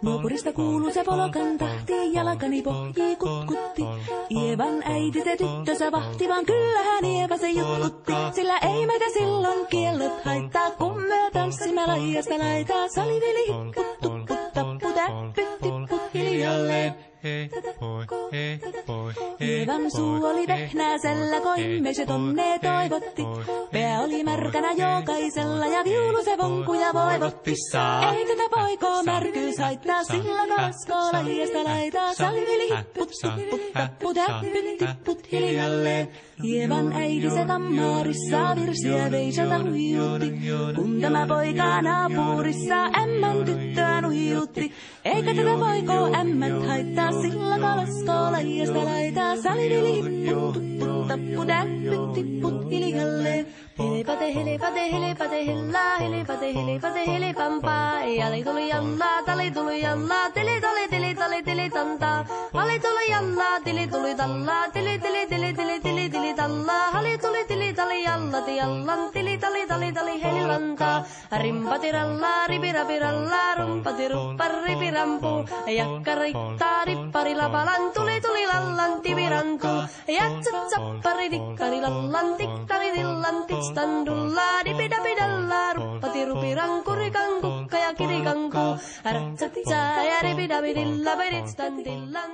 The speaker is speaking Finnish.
Nuopurista kuuluu se polokan tahti, jalkani pohjii kutkutti. Ievan äiti se tyttönsä vahti, vaan kyllähän Ieva se jutkutti. Sillä ei meitä silloin kiellot haittaa, kun me tanssimme laijasta laitaa. Saliveli hipput, tupput, tapput, äppyt, tipput hiljalleen. Ievan suu oli vehnäisellä, koimme se tonne toivotti. Pää oli märkänä jokaisella ja viulu se vonkuja voivotti. Ei tätä poikoo märkyys haittaa, sillä kalaskoo laijasta laitaa. Saliveli hipput, tupput, tapput, äppyt, tipput hiljalleen. Ievan äiti se kammarissa virsiä veisalta huijutti. Kun tämä poika naapurissa ämmän tyttöä nuijutti. Eikä tätä poikoo ämmät haittaa, sillä kalaskoo laijasta laitaa. Saliveli hipput, tupput, tapput, äppyt, tipput hiljalleen. Helepate, helepate, helepate, hellaa, helepate, helepate, helepampaa. Ali tuli jallaa, tali tuli jallaa, tili tali, tili tali, tili tantaa. Ali tuli jallaa, tili tuli tallaa, tili tili tili tili tili tili tallaa. Ali tuli tili tali jallati jallan, tili tali tali tali helilantaa. Rimpati rallaa, ripirapi rallaa, rumpati ruppa ripirampu. Jakkarittaa, rippari lapalan, tuli tuli lallan, tivirantu. Jatsat sappari, tikkari lallan, tikkari tillan, standulla dipidapidalla ruppati rupirankurikang kukka ja kirikanku. Ratsatsa ja ripidapidilla pedit standillan.